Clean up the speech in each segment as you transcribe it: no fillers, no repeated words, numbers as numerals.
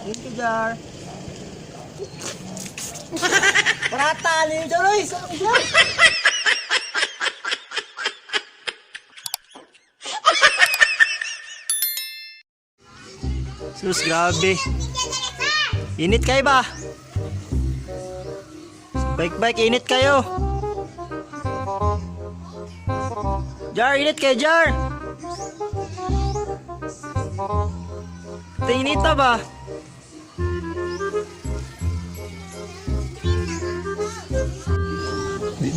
Thank you, Jar. Parata ni Jaroy, sarap Jar. Sus, grabe. Init kayo ba? Baik-baik, init kayo. Jar, init kayo, Jar. Ito init na ba?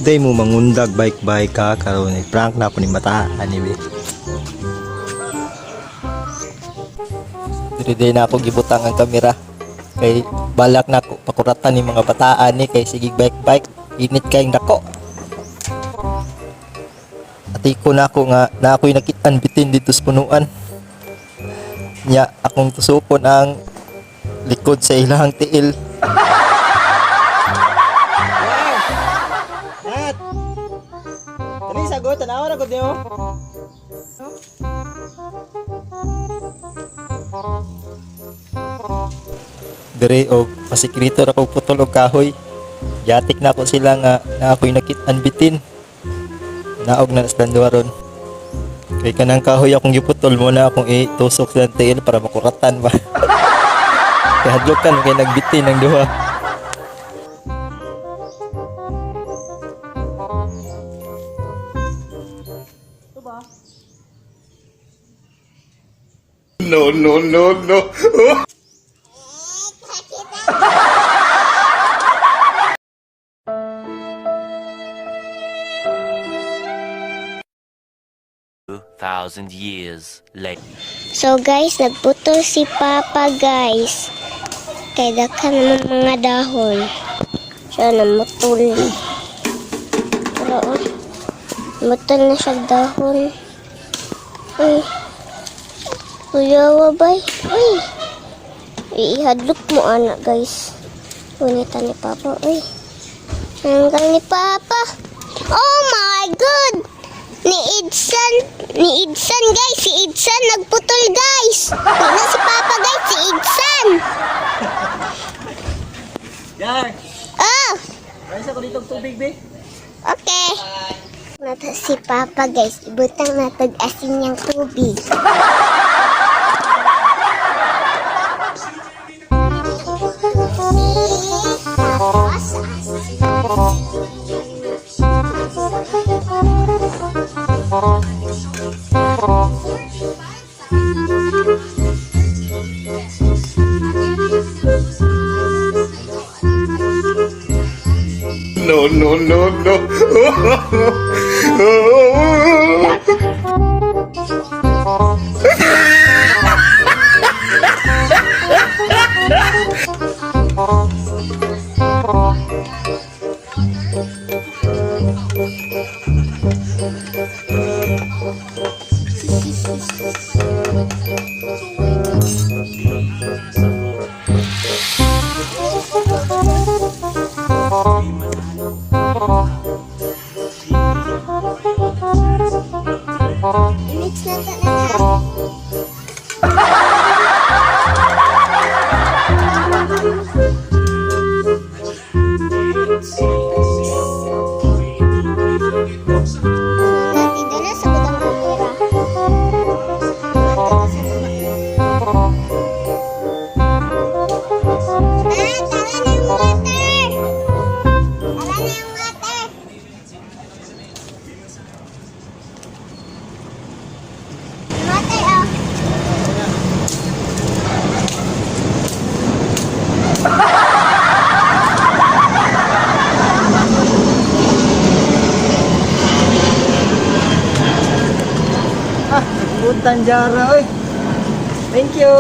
Day mo mangundag bike-bike ka karon ni prank na ako ni Bataan ni be. Diri na ako gibutang ang kamera kay balak na ako pakuratan ni mga bataan ni kay sige bike-bike init kay dako. Ati ko na ako nga na ako'y nakitaan bitin dito sa punuan. Nya akong tusupon ang likod sa ilang tiil. Dali sagot, tanaw na gud niyo. Dire og pasikrito na ko putol og kahoy. Yatik na ako sila nga na ako'y nakitaan bitin. Naog na nasdanduha ron. Kay kanang kahoy akong giputol mo na akong itusok sa tiil para makuratan ba. Kaya hadlokan kay nagbitin ang duha. No, no, no, no. 2,000 years later. So guys, nagputol si Papa guys. Kay daghan naman mga dahon. Siya namutol. Pero mutol na siya dahon. Uy. Kuyawa bay. Uy. Ihadlok mo anak guys. Unitan ni Papa. Uy. Hanggang ni Papa. Oh my God! Ni Idsan guys, si Idsan nagputol guys. Tingnan si Papa guys, si Idsan. Jar, Oh, ayos ako dito tubig be. okay. Nata si Papa guys, ibutang natag asin niyang tubig. No, no, no, no. Mix natin na. Nanti dala sa gudang kamera. Butan Jara oy. Thank you.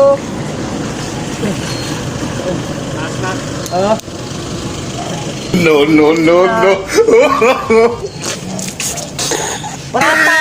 No, no, no, no. Parata